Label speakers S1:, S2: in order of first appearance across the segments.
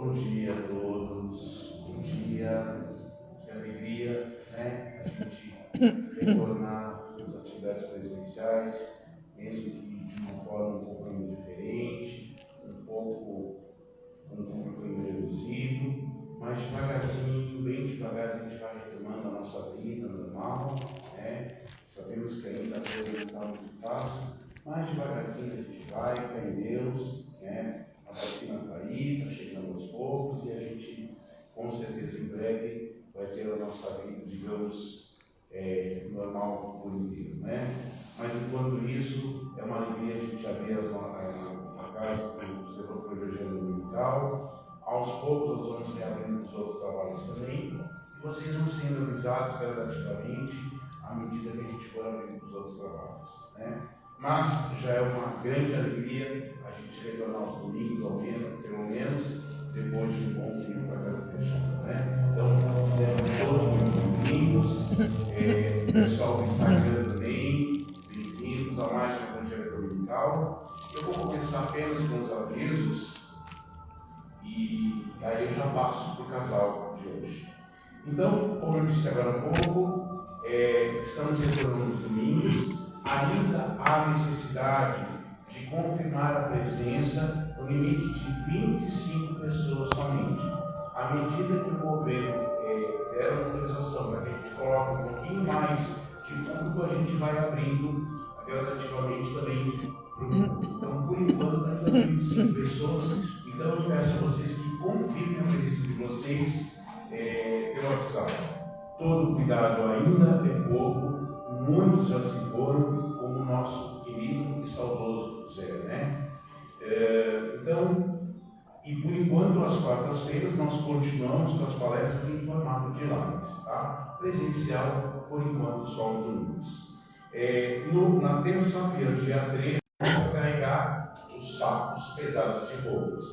S1: Bom dia a todos, bom dia, que alegria, né? A gente retornar às atividades presenciais, mesmo que de uma forma um pouco ainda diferente, um pouco com um público ainda reduzido, mas devagarzinho, bem devagar, a gente vai retomando a nossa vida normal, né? Sabemos que ainda a coisa não está muito fácil, mas devagarzinho a gente vai, fé em Deus, né? A vacina está aí, está chegando aos poucos e a gente, com certeza, em breve vai ter a nossa vida, digamos, normal por inteiro, né? Mas enquanto isso, é uma alegria a gente abrir a casa do setor do Evangelho Dominical. Aos poucos nós vamos reabrindo os outros trabalhos também, e vocês vão sendo avisados gradativamente à medida que a gente for abrindo os outros trabalhos, né? Mas já é uma grande alegria a gente retornar aos domingos, ao menos, pelo menos, depois de um bom tempo para casa fechada, né? Então, sejam todos muito bem-vindos, o pessoal do Instagram também, bem-vindos a mais um Evangelho Dominical. Eu vou começar apenas com os avisos e aí eu já passo para o casal de hoje. Então, como eu disse agora há pouco, estamos retornando nos domingos. Ainda há necessidade de confirmar a presença no limite de 25 pessoas somente. À medida que o governo der a autorização para que a gente coloque um pouquinho mais de público, a gente vai abrindo gradativamente também para o público. Então, por enquanto, ainda 25 pessoas. Então, eu peço a vocês que confirmem a presença de vocês pelo WhatsApp. Todo cuidado ainda é pouco. Muitos já se foram, como o nosso querido e saudoso Zé, né? Então, e por enquanto, às quartas-feiras, nós continuamos com as palestras em formato de lives, tá? Presencial, por enquanto, só nos domingos. Na terça-feira, dia 13, vamos carregar os sacos pesados de roupas.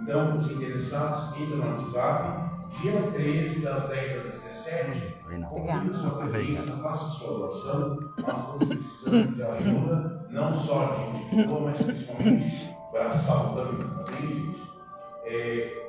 S1: Então, os interessados, entrem no WhatsApp, dia 13, das 10 às 17, confirme sua presença, faça sua doação. Nós estamos precisando de ajuda, não só de gente boa, mas principalmente braçal também, tá bem, gente?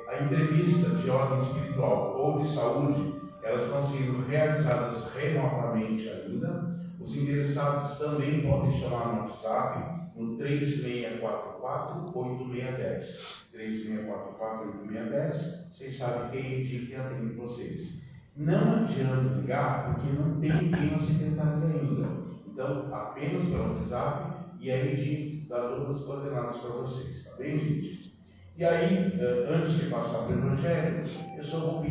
S1: A entrevista de ordem espiritual ou de saúde, elas estão sendo realizadas remotamente ainda. Os interessados também podem chamar no WhatsApp no 3644-8610. 3644-8610. Vocês sabem quem é que atende vocês. Não adianta ligar, porque não tem ninguém na secretaria ainda. Então, apenas pelo WhatsApp, e aí a gente dá todas as coordenadas para vocês, tá bem, gente? E aí, antes de passar para o Evangelho, eu só vou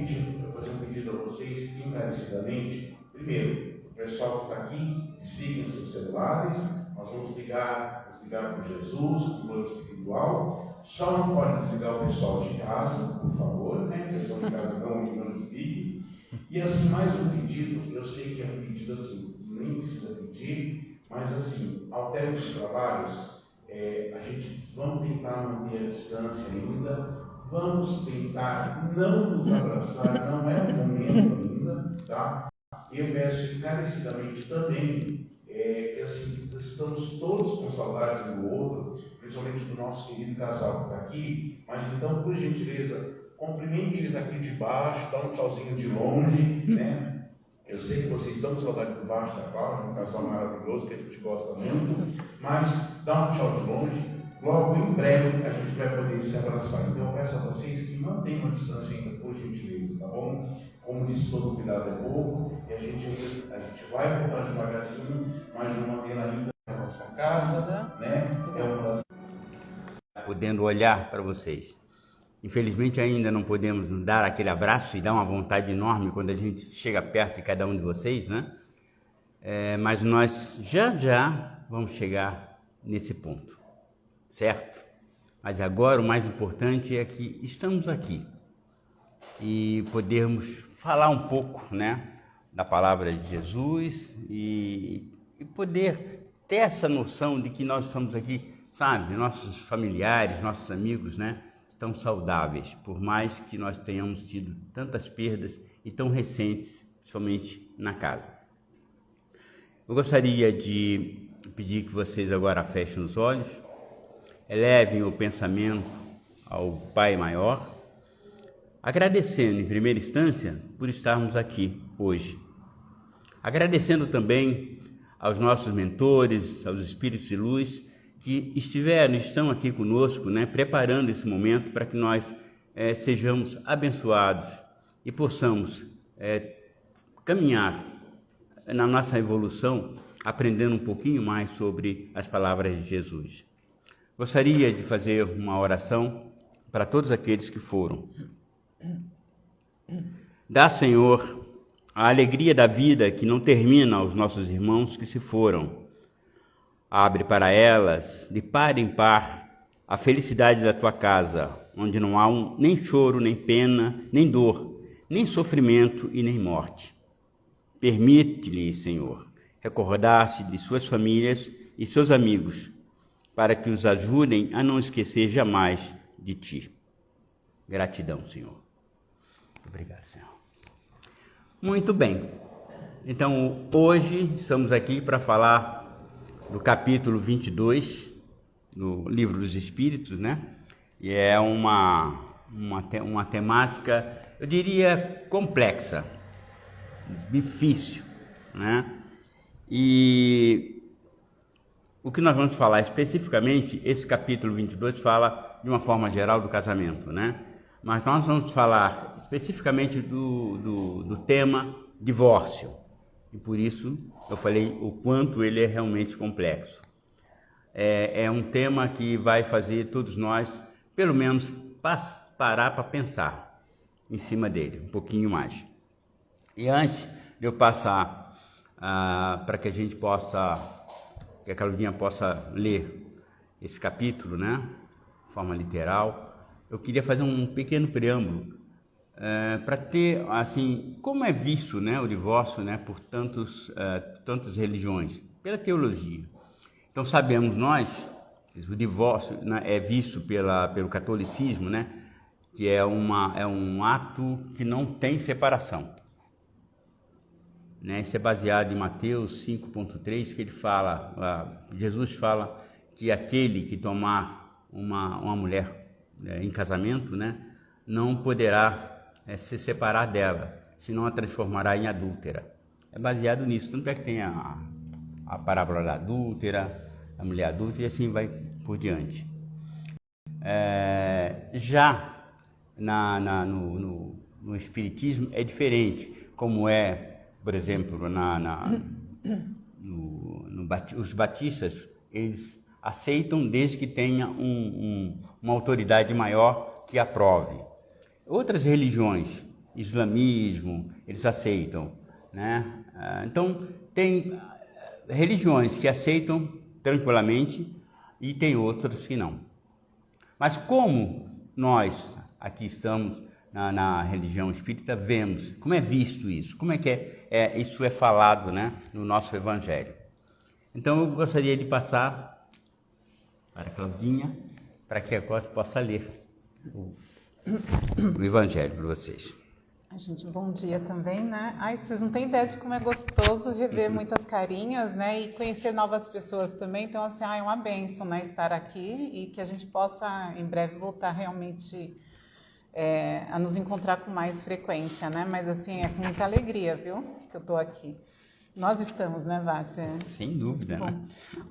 S1: fazer um pedido a vocês, encarecidamente. Primeiro, o pessoal que está aqui, desliguem os seus celulares, nós vamos ligar para Jesus, o plano espiritual. Só não pode desligar o pessoal de casa, por favor, né? O pessoal de casa não desligue. E assim, mais um pedido, eu sei que é um pedido assim, nem precisa pedir, mas assim, ao término dos trabalhos, a gente vamos tentar manter a distância ainda, vamos tentar não nos abraçar, não é o momento ainda, tá? Eu peço encarecidamente também que assim, estamos todos com saudade um do outro, principalmente do nosso querido casal que está aqui, mas então, por gentileza, cumprimente eles aqui de baixo, dá um tchauzinho de longe, né? Eu sei que vocês estão com saudade do baixo da Cláudia, um casal maravilhoso que a gente gosta muito, mas dá um tchau de longe. Logo em breve a gente vai poder se abraçar. Então eu peço a vocês que mantenham a distância ainda, por gentileza, tá bom? Como disse, todo cuidado é pouco, e a gente vai voltar devagarzinho, mas de uma maneira ainda na nossa casa, né? É um prazer.
S2: Podendo olhar para vocês. Infelizmente ainda não podemos nos dar aquele abraço e dar uma vontade enorme quando a gente chega perto de cada um de vocês, né? Mas nós já vamos chegar nesse ponto, certo? Mas agora o mais importante é que estamos aqui e podermos falar um pouco, né, da palavra de Jesus e poder ter essa noção de que nós estamos aqui, sabe, nossos familiares, nossos amigos, né, estão saudáveis, por mais que nós tenhamos tido tantas perdas e tão recentes, principalmente na casa. Eu gostaria de pedir que vocês agora fechem os olhos, elevem o pensamento ao Pai Maior, agradecendo em primeira instância por estarmos aqui hoje. Agradecendo também aos nossos mentores, aos espíritos de luz que estão aqui conosco, né, preparando esse momento para que nós sejamos abençoados e possamos caminhar na nossa evolução, aprendendo um pouquinho mais sobre as palavras de Jesus. Gostaria de fazer uma oração para todos aqueles que foram. Dá, Senhor, a alegria da vida que não termina aos nossos irmãos que se foram. Abre para elas, de par em par, a felicidade da tua casa, onde não há nem choro, nem pena, nem dor, nem sofrimento e nem morte. Permite-lhe, Senhor, recordar-se de suas famílias e seus amigos, para que os ajudem a não esquecer jamais de ti. Gratidão, Senhor. Obrigado, Senhor. Muito bem. Então, hoje estamos aqui para falar do capítulo 22 do Livro dos Espíritos, né? E é uma temática, eu diria, complexa, difícil, né? E o que nós vamos falar especificamente, esse capítulo 22 fala de uma forma geral do casamento, né? Mas nós vamos falar especificamente do tema divórcio. E por isso eu falei o quanto ele é realmente complexo. É um tema que vai fazer todos nós, pelo menos, parar para pensar em cima dele, um pouquinho mais. E antes de eu passar para que a gente que a Claudinha possa ler esse capítulo, né, de forma literal, eu queria fazer um pequeno preâmbulo para ter, assim, como é visto, né, o divórcio, né, por tantas religiões, pela teologia. Então sabemos nós, o divórcio, né, é visto pelo catolicismo, né, que é um ato que não tem separação. Né? Isso é baseado em Mateus 5,3, que ele fala, Jesus fala que aquele que tomar uma mulher em casamento, né, não poderá se separar dela, senão a transformará em adúltera. É baseado nisso, tanto é que tem a parábola da adúltera, a mulher adúltera, e assim vai por diante. Já no Espiritismo é diferente, como por exemplo, os batistas, eles aceitam desde que tenha uma autoridade maior que aprove. Outras religiões, islamismo, eles aceitam, né? Então, tem religiões que aceitam tranquilamente e tem outras que não. Mas como nós aqui estamos na religião espírita, vemos como é visto isso, como é que isso é falado, né, no nosso evangelho. Então, eu gostaria de passar para a Claudinha, para que agora possa ler o evangelho para vocês.
S3: Gente, bom dia também, né? Ai, vocês não têm ideia de como é gostoso rever muitas carinhas, né? E conhecer novas pessoas também. Então, assim, é uma bênção, né? Estar aqui e que a gente possa, em breve, voltar realmente a nos encontrar com mais frequência, né? Mas, assim, é com muita alegria, viu? Que eu tô aqui. Nós estamos, né, Vati?
S2: Sem dúvida,
S3: bom,
S2: né?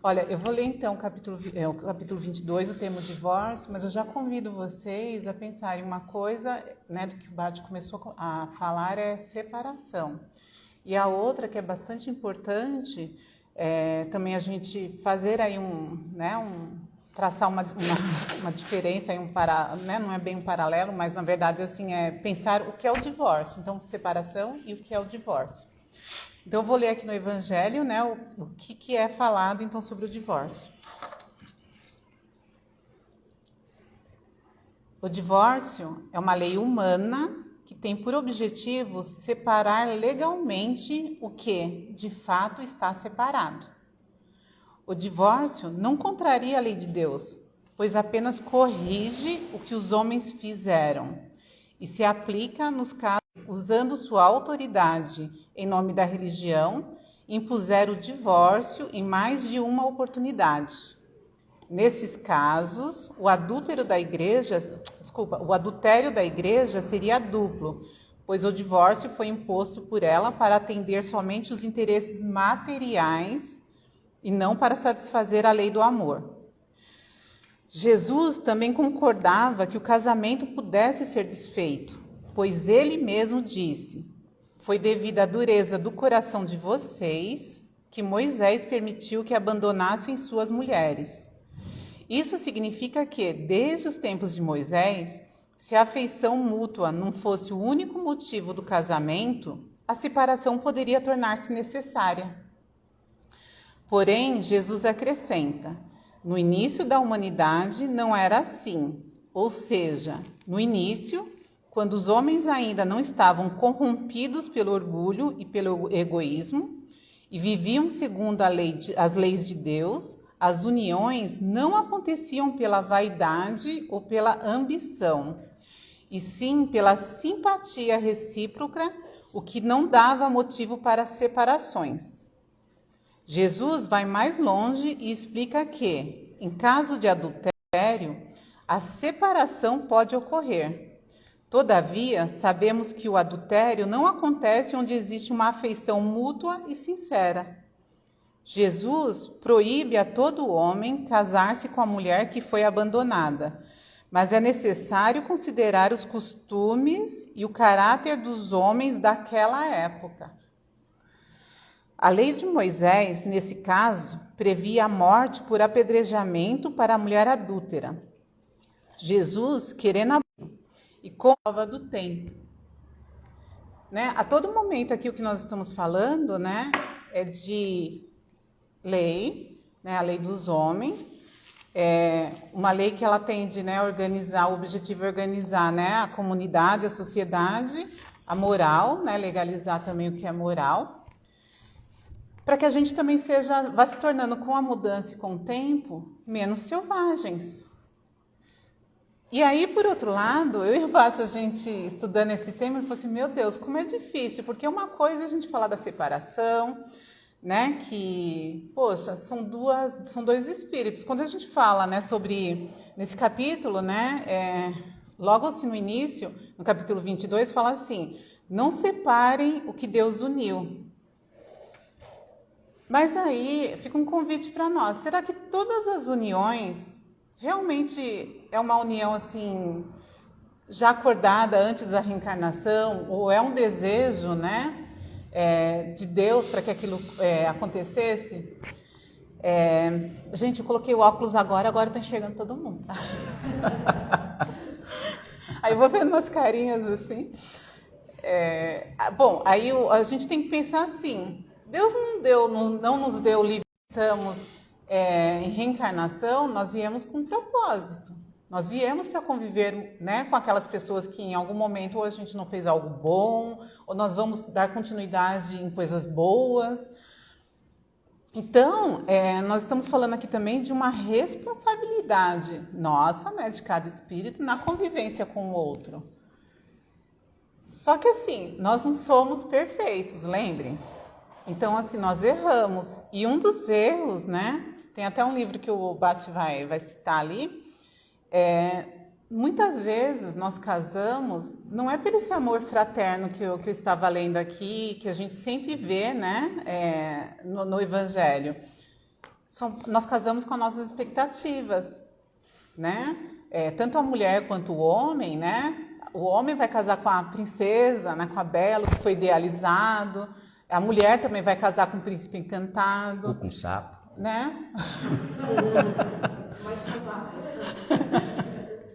S3: Olha, eu vou ler então o capítulo 22, o tema divórcio, mas eu já convido vocês a pensarem uma coisa, né, do que o Bart começou a falar, é separação. E a outra que é bastante importante, também a gente fazer aí traçar uma diferença, aí né, não é bem um paralelo, mas na verdade assim, é pensar o que é o divórcio. Então, separação e o que é o divórcio. Então, eu vou ler aqui no Evangelho, né, o que é falado, então, sobre o divórcio. O divórcio é uma lei humana que tem por objetivo separar legalmente o que, de fato, está separado. O divórcio não contraria a lei de Deus, pois apenas corrige o que os homens fizeram e se aplica nos casos usando sua autoridade em nome da religião, impuser o divórcio em mais de uma oportunidade. Nesses casos, o adultério da igreja seria duplo, pois o divórcio foi imposto por ela para atender somente os interesses materiais e não para satisfazer a lei do amor. Jesus também concordava que o casamento pudesse ser desfeito, pois ele mesmo disse: foi devido à dureza do coração de vocês que Moisés permitiu que abandonassem suas mulheres. Isso significa que, desde os tempos de Moisés, se a afeição mútua não fosse o único motivo do casamento, a separação poderia tornar-se necessária. Porém, Jesus acrescenta: no início da humanidade não era assim, ou seja, no início, quando os homens ainda não estavam corrompidos pelo orgulho e pelo egoísmo e viviam segundo as leis de Deus, as uniões não aconteciam pela vaidade ou pela ambição, e sim pela simpatia recíproca, o que não dava motivo para separações. Jesus vai mais longe e explica que, em caso de adultério, a separação pode ocorrer. Todavia, sabemos que o adultério não acontece onde existe uma afeição mútua e sincera. Jesus proíbe a todo homem casar-se com a mulher que foi abandonada, mas é necessário considerar os costumes e o caráter dos homens daquela época. A lei de Moisés, nesse caso, previa a morte por apedrejamento para a mulher adúltera. Jesus, querendo e com a prova do tempo. A todo momento aqui o que nós estamos falando, é de lei, a lei dos homens, uma lei que ela tende a organizar, o objetivo é organizar a comunidade, a sociedade, a moral, legalizar também o que é moral, para que a gente também vá se tornando, com a mudança e com o tempo, menos selvagens. E aí, por outro lado, eu e o Bate, a gente estudando esse tema, ele falou assim: meu Deus, como é difícil, porque uma coisa é a gente falar da separação, que, poxa, são dois espíritos. Quando a gente fala, sobre, nesse capítulo, logo assim no início, no capítulo 22, fala assim: não separem o que Deus uniu. Mas aí fica um convite para nós: será que todas as uniões realmente é uma união assim, já acordada antes da reencarnação, ou é um desejo, de Deus para que aquilo acontecesse? Gente, eu coloquei o óculos agora eu estou enxergando todo mundo, tá? Aí eu vou vendo umas carinhas assim. Bom, aí a gente tem que pensar assim: Deus não nos deu livre, estamos em reencarnação, nós viemos com um propósito. Nós viemos para conviver, com aquelas pessoas que em algum momento ou a gente não fez algo bom, ou nós vamos dar continuidade em coisas boas. Então, nós estamos falando aqui também de uma responsabilidade nossa, de cada espírito, na convivência com o outro. Só que assim, nós não somos perfeitos, lembrem-se. Então, assim, nós erramos. E um dos erros, tem até um livro que o Bate vai citar ali, muitas vezes nós casamos, não é por esse amor fraterno que eu estava lendo aqui, que a gente sempre vê, no Evangelho. Nós casamos com as nossas expectativas, tanto a mulher quanto o homem, O homem vai casar com a princesa, com a bela, que foi idealizado. A mulher também vai casar com o príncipe encantado.
S2: Ou com o sapo.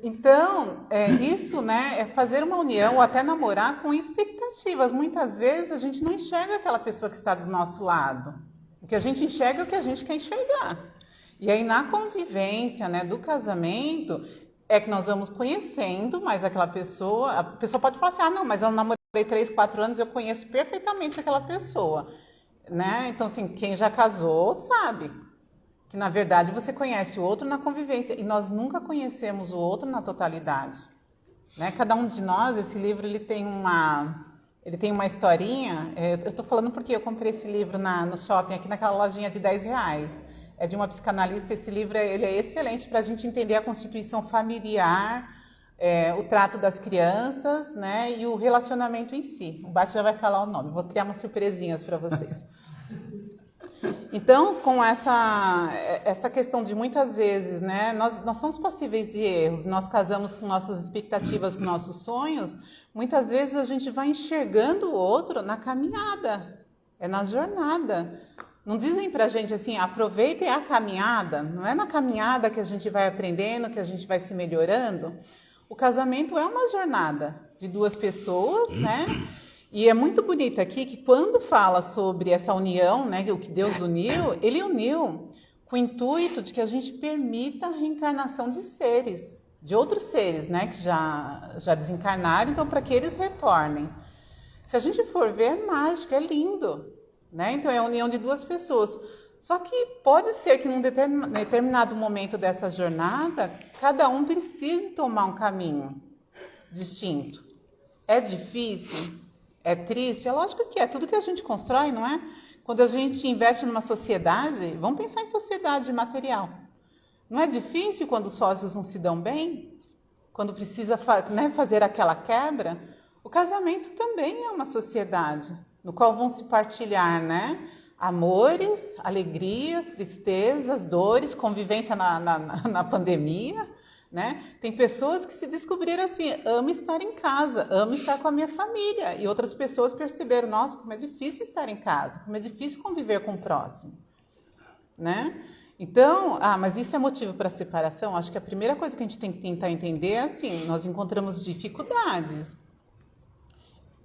S3: Então, isso, é fazer uma união ou até namorar com expectativas. Muitas vezes a gente não enxerga aquela pessoa que está do nosso lado. O que a gente enxerga é o que a gente quer enxergar. E aí, na convivência, do casamento, é que nós vamos conhecendo mais aquela pessoa. A pessoa pode falar assim: não, mas eu namorei 3, 4 anos, eu conheço perfeitamente aquela pessoa. Então, assim, quem já casou sabe que, na verdade, você conhece o outro na convivência, e nós nunca conhecemos o outro na totalidade. Cada um de nós, esse livro, ele tem uma historinha. Eu estou falando porque eu comprei esse livro no shopping, aqui naquela lojinha de R$10. é de uma psicanalista. Esse livro ele é excelente para a gente entender a constituição familiar, o trato das crianças, né, e o relacionamento em si. O Bart já vai falar o nome, vou criar umas surpresinhas para vocês. Então, com essa questão de muitas vezes, né, nós somos passíveis de erros, nós casamos com nossas expectativas, com nossos sonhos, muitas vezes a gente vai enxergando o outro na caminhada, na jornada. Não dizem pra gente assim, aproveitem a caminhada, não é na caminhada que a gente vai aprendendo, que a gente vai se melhorando. O casamento é uma jornada de duas pessoas, né? E é muito bonito aqui que quando fala sobre essa união, né, o que Deus uniu, ele uniu com o intuito de que a gente permita a reencarnação de seres, de outros seres, né, que já desencarnaram, então para que eles retornem. Se a gente for ver, é mágico, é lindo, né? Então é a união de duas pessoas. Só que pode ser que num determinado momento dessa jornada, cada um precise tomar um caminho distinto. É difícil? É triste? É lógico que é. Tudo que a gente constrói, não é? Quando a gente investe numa sociedade, vamos pensar em sociedade material. Não é difícil quando os sócios não se dão bem? Quando precisa fazer aquela quebra? O casamento também é uma sociedade, no qual vão se partilhar, né, amores, alegrias, tristezas, dores, convivência na pandemia. Né? Tem pessoas que se descobriram assim, amo estar em casa, amo estar com a minha família. E outras pessoas perceberam, nossa, como é difícil estar em casa, como é difícil conviver com o próximo. Né? Então, mas isso é motivo para separação? Acho que a primeira coisa que a gente tem que tentar entender é assim, nós encontramos dificuldades.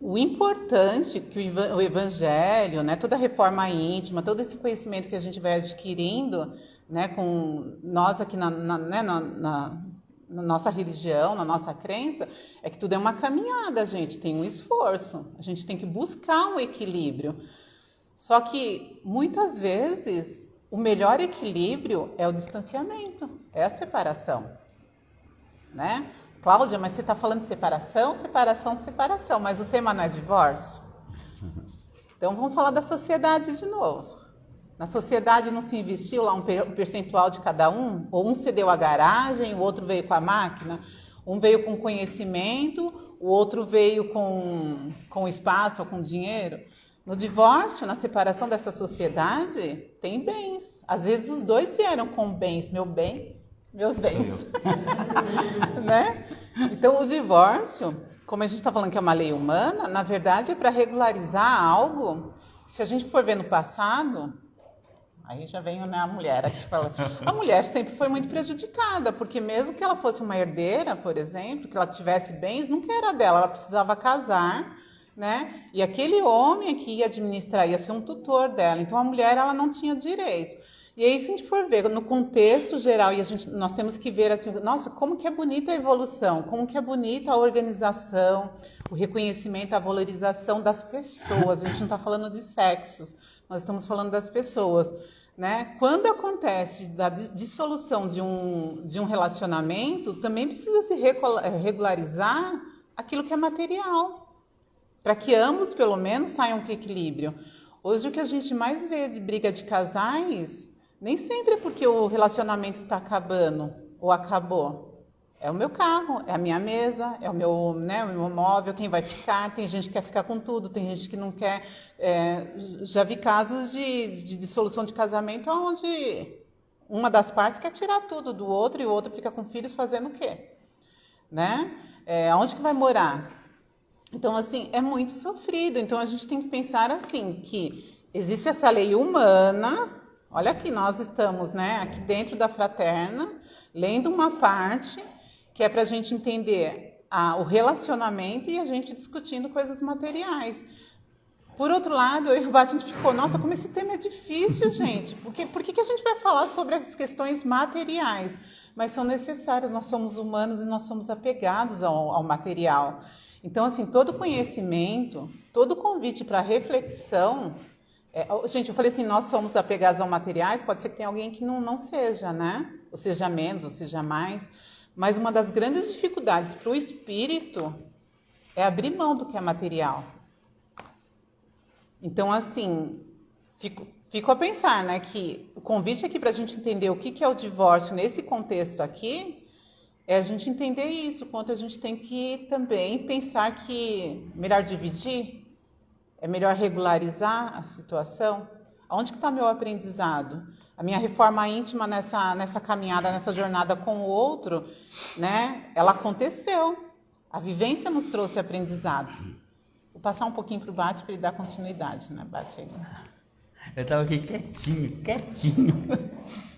S3: O importante é que o evangelho, né, toda a reforma íntima, todo esse conhecimento que a gente vai adquirindo, né, com nós aqui na nossa religião, na nossa crença, é que tudo é uma caminhada, gente, tem um esforço, a gente tem que buscar um equilíbrio. Só que, muitas vezes, o melhor equilíbrio é o distanciamento, é a separação, né? Cláudia, mas você está falando de separação, mas o tema não é divórcio? Então, vamos falar da sociedade de novo. Na sociedade não se investiu lá um percentual de cada um? Ou um cedeu a garagem, o outro veio com a máquina? Um veio com conhecimento, o outro veio com espaço ou com dinheiro? No divórcio, na separação dessa sociedade, tem bens. Às vezes os dois vieram com bens. Meu bem, meus bens. Né? Então, o divórcio, como a gente está falando que é uma lei humana, na verdade é para regularizar algo. Se a gente for ver no passado... Aí já vem, né, a mulher aqui falando. A mulher sempre foi muito prejudicada, porque mesmo que ela fosse uma herdeira, por exemplo, que ela tivesse bens, nunca era dela, ela precisava casar, né? E aquele homem que ia administrar, ia ser um tutor dela. Então a mulher, ela não tinha direitos. E aí, se a gente for ver no contexto geral, e nós temos que ver assim, nossa, como que é bonita a evolução, como que é bonita a organização, o reconhecimento, a valorização das pessoas. A gente não está falando de sexos, nós estamos falando das pessoas. Né? Quando acontece a dissolução de um relacionamento, também precisa se regularizar aquilo que é material, para que ambos, pelo menos, saiam com equilíbrio. Hoje, o que a gente mais vê de briga de casais, nem sempre é porque o relacionamento está acabando ou acabou. É o meu carro, é a minha mesa, é o meu, né, o meu móvel, quem vai ficar. Tem gente que quer ficar com tudo, tem gente que não quer. Já vi casos de dissolução de casamento onde uma das partes quer tirar tudo do outro e o outro fica com filhos fazendo o quê? Né? Onde que vai morar? Então, assim, é muito sofrido. Então, a gente tem que pensar assim, que existe essa lei humana. Olha aqui, nós estamos, né, aqui dentro da Fraterna, lendo uma parte que é para a gente entender o relacionamento e a gente discutindo coisas materiais. Por outro lado, eu e o Bart, a gente ficou, nossa, como esse tema é difícil, gente. Por que a gente vai falar sobre as questões materiais? Mas são necessárias, nós somos humanos e nós somos apegados ao material. Então, assim, todo conhecimento, todo convite para reflexão... gente, eu falei assim, nós somos apegados ao materiais, pode ser que tenha alguém que não seja, né? Ou seja menos, ou seja mais... Mas uma das grandes dificuldades para o espírito é abrir mão do que é material. Então, assim, Fico a pensar, né, que o convite aqui para a gente entender o que é o divórcio nesse contexto aqui, é a gente entender isso, quanto a gente tem que também pensar que melhor dividir, é melhor regularizar a situação. Onde que está meu aprendizado? A minha reforma íntima nessa caminhada, nessa jornada com o outro, né, ela aconteceu. A vivência nos trouxe aprendizado. Vou passar um pouquinho para o Bate para ele dar continuidade, né, Bate?
S2: Eu estava aqui quietinho,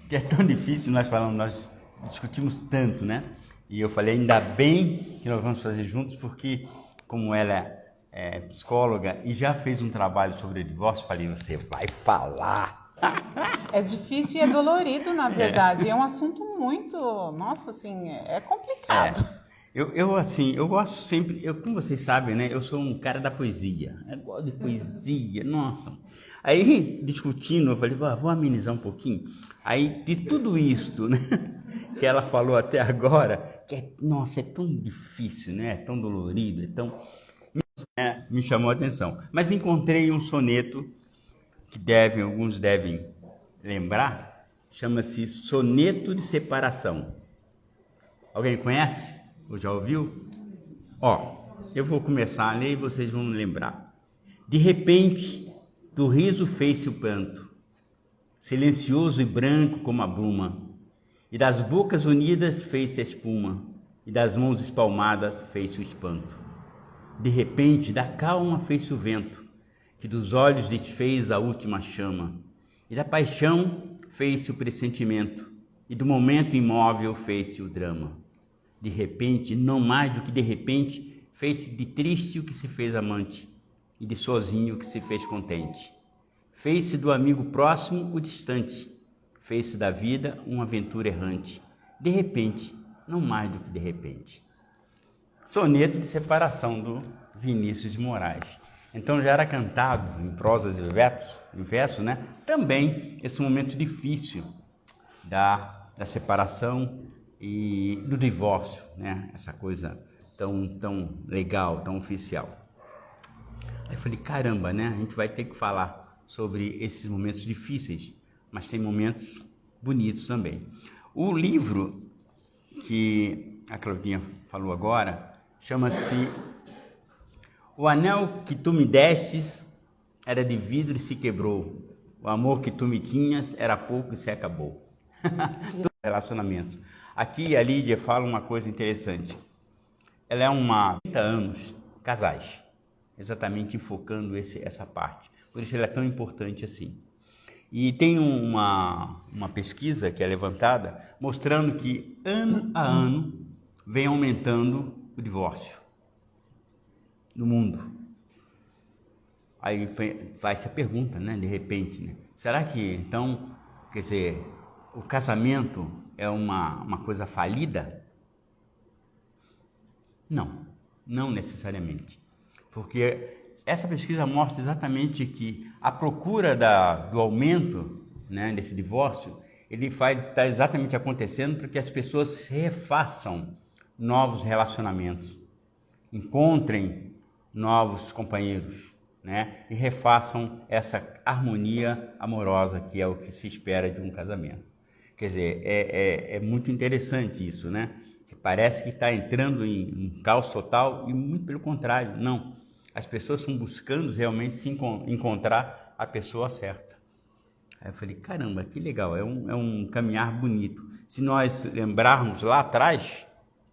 S2: que é tão difícil, nós discutimos tanto, né? E eu falei, ainda bem que nós vamos fazer juntos, porque como ela é psicóloga e já fez um trabalho sobre o divórcio, falei, você vai falar.
S3: É difícil e é dolorido, na verdade. É um assunto muito, nossa, assim, é complicado.
S2: Eu gosto sempre, como vocês sabem, né? Eu sou um cara da poesia. Eu gosto de poesia, nossa. Aí, discutindo, eu falei, vou amenizar um pouquinho. Aí, de tudo isto, né? Que ela falou até agora, nossa, é tão difícil, né? É tão dolorido, é tão... me chamou a atenção. Mas encontrei um soneto que alguns devem lembrar, chama-se Soneto de Separação. Alguém conhece? Ou já ouviu? Eu vou começar a ler e vocês vão lembrar. De repente, do riso fez-se o pranto, silencioso e branco como a bruma, e das bocas unidas fez-se a espuma, e das mãos espalmadas fez-se o espanto. De repente, da calma fez-se o vento, que dos olhos desfez a última chama, e da paixão fez-se o pressentimento, e do momento imóvel fez-se o drama. De repente, não mais do que de repente, fez-se de triste o que se fez amante, e de sozinho o que se fez contente. Fez-se do amigo próximo o distante, fez-se da vida uma aventura errante. De repente, não mais do que de repente. Soneto de Separação, do Vinícius de Moraes. Então já era cantado em prosas e versos, né? Também esse momento difícil da separação e do divórcio, né? Essa coisa tão legal, tão oficial. Aí eu falei, caramba, né? A gente vai ter que falar sobre esses momentos difíceis, mas tem momentos bonitos também. O livro que a Claudinha falou agora chama-se O Anel que Tu Me Destes era de vidro e se quebrou. O amor que tu me tinhas era pouco e se acabou. Relacionamentos. Aqui a Lídia fala uma coisa interessante. Ela é 30 anos, casais, exatamente enfocando essa parte. Por isso ela é tão importante assim. E tem uma pesquisa que é levantada mostrando que ano a ano vem aumentando o divórcio no mundo. Aí faz essa pergunta, né, de repente, né? Será que então, quer dizer, o casamento é uma coisa falida? Não necessariamente. Porque essa pesquisa mostra exatamente que a procura do aumento, né, desse divórcio, ele está exatamente acontecendo porque as pessoas refaçam novos relacionamentos, encontrem novos companheiros, né, e refaçam essa harmonia amorosa que é o que se espera de um casamento. Quer dizer, é muito interessante isso, né? Parece que está entrando em caos total e muito pelo contrário, não. As pessoas estão buscando realmente encontrar a pessoa certa. Aí eu falei, caramba, que legal, é um caminhar bonito. Se nós lembrarmos lá atrás,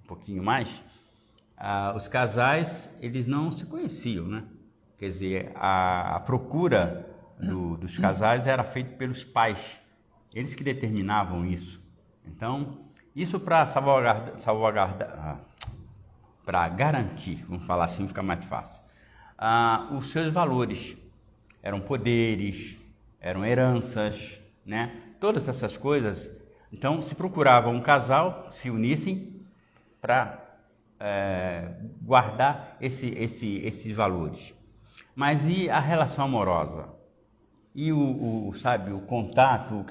S2: um pouquinho mais, os casais, eles não se conheciam, né? Quer dizer, a procura dos casais era feita pelos pais, eles que determinavam isso. Então, isso para salvaguardar, para garantir, vamos falar assim, fica mais fácil, os seus valores. Eram poderes, eram heranças, né? Todas essas coisas. Então, se procurava um casal, se unissem para guardar esses valores. Mas e a relação amorosa? E o contato,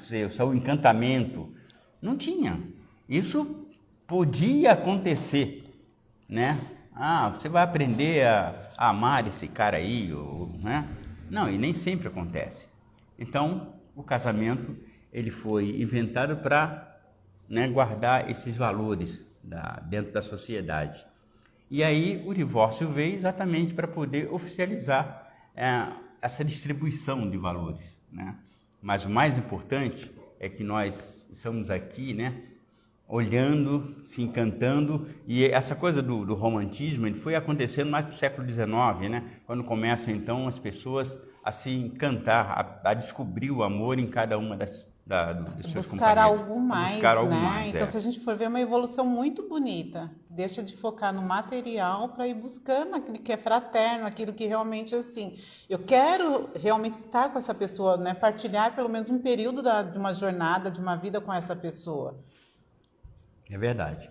S2: o encantamento? Não tinha. Isso podia acontecer, né? Você vai aprender a amar esse cara aí, né? Não, e nem sempre acontece. Então, o casamento ele foi inventado para, né, guardar esses valores dentro da sociedade. E aí o divórcio veio exatamente para poder oficializar essa distribuição de valores, né? Mas o mais importante é que nós estamos aqui, né, olhando, se encantando, e essa coisa do romantismo ele foi acontecendo mais no século XIX, né? Quando começam então as pessoas a se encantar, a descobrir o amor em cada uma dos seus
S3: buscar
S2: companheiros.
S3: algo mais,
S2: Buscar algo
S3: né?
S2: mais,
S3: então, se a gente for ver, é uma evolução muito bonita. Deixa de focar no material para ir buscando aquilo que é fraterno, aquilo que realmente, assim, eu quero realmente estar com essa pessoa, né? Partilhar pelo menos um período de uma jornada, de uma vida com essa pessoa.
S2: É verdade.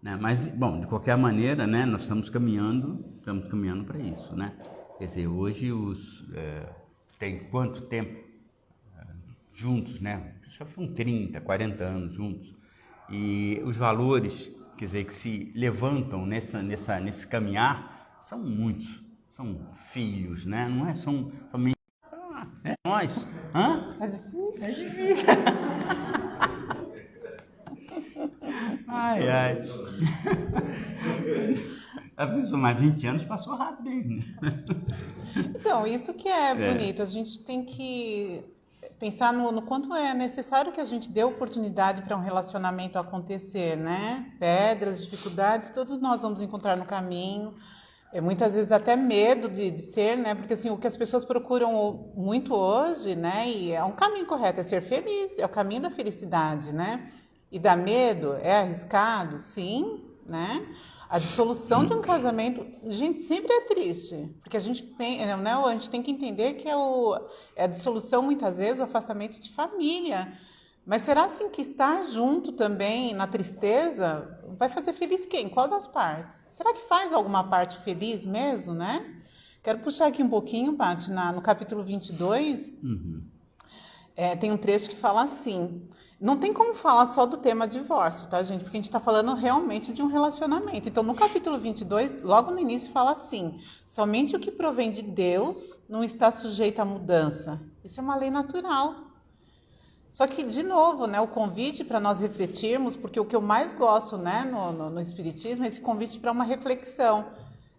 S2: Né? Mas, bom, de qualquer maneira, né, nós estamos caminhando para isso, né? Quer dizer, hoje tem quanto tempo juntos, né? Já foram 30, 40 anos juntos. E os valores, quer dizer, que se levantam nesse caminhar, são muitos. São filhos, né? Não é? São somente... nós. Hã?
S3: É difícil.
S2: É difícil. Ai, ai. A pessoa mais 20 anos passou rápido aí.
S3: Então, isso que é bonito. A gente tem que pensar no quanto é necessário que a gente dê oportunidade para um relacionamento acontecer, né? Pedras, dificuldades, todos nós vamos encontrar no caminho. Muitas vezes até medo de ser, né? Porque assim, o que as pessoas procuram muito hoje, né? E é um caminho correto, é ser feliz, é o caminho da felicidade, né? E dá medo, é arriscado, sim, né? A dissolução de um casamento, gente, sempre é triste, porque a gente tem que entender que é a dissolução, muitas vezes, o afastamento de família. Mas será assim que estar junto também, na tristeza, vai fazer feliz quem? Qual das partes? Será que faz alguma parte feliz mesmo, né? Quero puxar aqui um pouquinho, Paty, no capítulo 22, tem um trecho que fala assim... Não tem como falar só do tema divórcio, tá, gente? Porque a gente está falando realmente de um relacionamento. Então, no capítulo 22, logo no início, fala assim: somente o que provém de Deus não está sujeito à mudança. Isso é uma lei natural. Só que, de novo, né, o convite para nós refletirmos, porque o que eu mais gosto, né, no Espiritismo é esse convite para uma reflexão.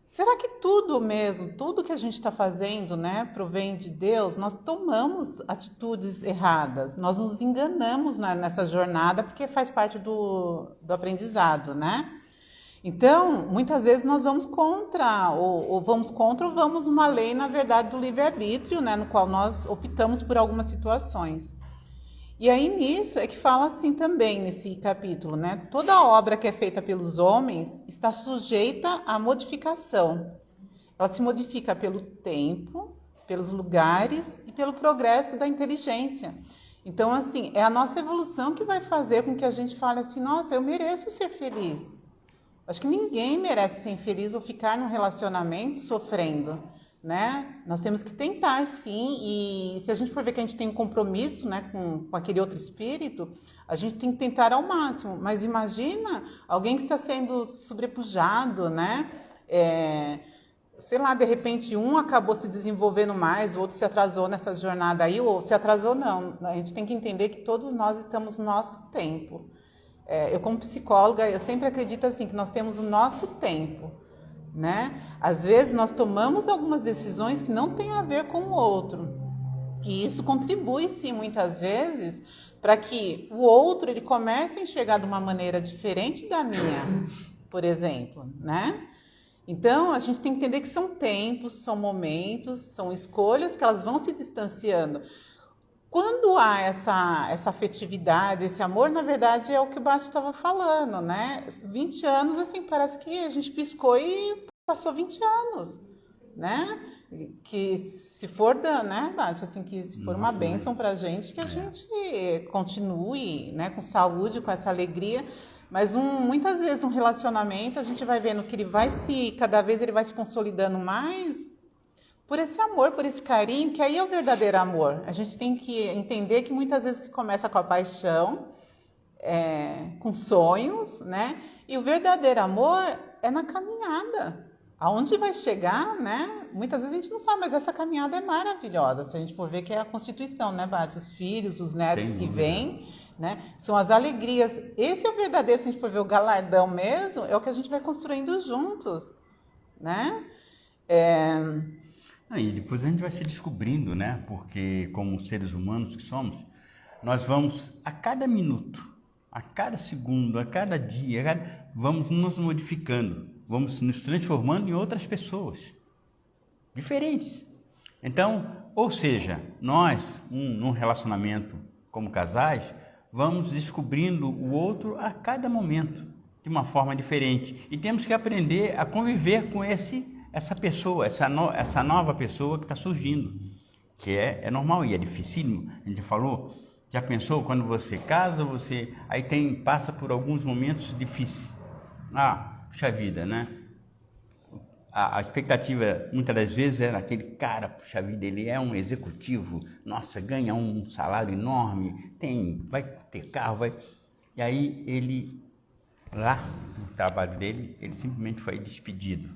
S3: Será que tudo mesmo, tudo que a gente está fazendo, né, provém de Deus? Nós tomamos atitudes erradas, nós nos enganamos nessa jornada porque faz parte do aprendizado, né? Então, muitas vezes nós vamos contra, ou vamos uma lei, na verdade, do livre-arbítrio, né, no qual nós optamos por algumas situações. E aí nisso é que fala assim também nesse capítulo, né? Toda obra que é feita pelos homens está sujeita à modificação. Ela se modifica pelo tempo, pelos lugares e pelo progresso da inteligência. Então, assim, é a nossa evolução que vai fazer com que a gente fale assim, nossa, eu mereço ser feliz. Acho que ninguém merece ser infeliz ou ficar num relacionamento sofrendo, né? Nós temos que tentar, sim, e se a gente for ver que a gente tem um compromisso, né, com aquele outro espírito, a gente tem que tentar ao máximo. Mas imagina alguém que está sendo sobrepujado, né? Sei lá, de repente um acabou se desenvolvendo mais, o outro se atrasou nessa jornada aí, ou se atrasou não. A gente tem que entender que todos nós estamos no nosso tempo. Eu como psicóloga, eu sempre acredito assim, que nós temos o nosso tempo. Né? Às vezes nós tomamos algumas decisões que não têm a ver com o outro. E isso contribui, sim, muitas vezes, para que o outro ele comece a enxergar de uma maneira diferente da minha, por exemplo, né? Então, a gente tem que entender que são tempos, são momentos, são escolhas que elas vão se distanciando. Quando há essa afetividade, esse amor, na verdade, é o que o Bate estava falando, né? 20 anos, assim, parece que a gente piscou e passou 20 anos, né? Que se for, né, Bate, assim, que se for uma bênção para a gente, que a gente continue, né, com saúde, com essa alegria. Mas muitas vezes um relacionamento, a gente vai vendo que cada vez ele vai se consolidando mais, por esse amor, por esse carinho, que aí é o verdadeiro amor. A gente tem que entender que muitas vezes se começa com a paixão, com sonhos, né? E o verdadeiro amor é na caminhada. Aonde vai chegar, né? Muitas vezes a gente não sabe, mas essa caminhada é maravilhosa. Se a gente for ver que é a Constituição, né, Bate? Os filhos, os netos que vêm, né? São as alegrias. Esse é o verdadeiro, se a gente for ver o galardão mesmo, é o que a gente vai construindo juntos, né?
S2: E depois a gente vai se descobrindo, né? Porque como seres humanos que somos, nós vamos a cada minuto, a cada segundo, a cada dia, vamos nos modificando, vamos nos transformando em outras pessoas diferentes. Então, ou seja, nós, num relacionamento como casais, vamos descobrindo o outro a cada momento, de uma forma diferente. E temos que aprender a conviver com essa pessoa, essa nova pessoa que está surgindo, que é normal e é dificílimo. A gente falou, já pensou quando você casa, aí passa por alguns momentos difíceis. Puxa vida, né? A expectativa, muitas das vezes, era aquele cara, puxa vida, ele é um executivo, nossa, ganha um salário enorme, vai ter carro, E aí ele, lá no trabalho dele, ele simplesmente foi despedido.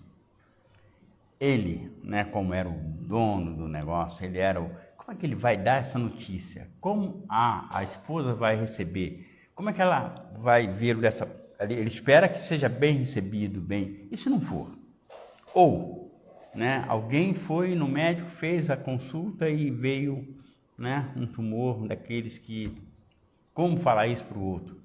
S2: Ele, né, como era o dono do negócio, como é que ele vai dar essa notícia? Como a esposa vai receber? Como é que ela vai ver ele espera que seja bem recebido, e se não for? Ou, né, alguém foi no médico, fez a consulta e veio, né, um tumor daqueles que... Como falar isso para o outro?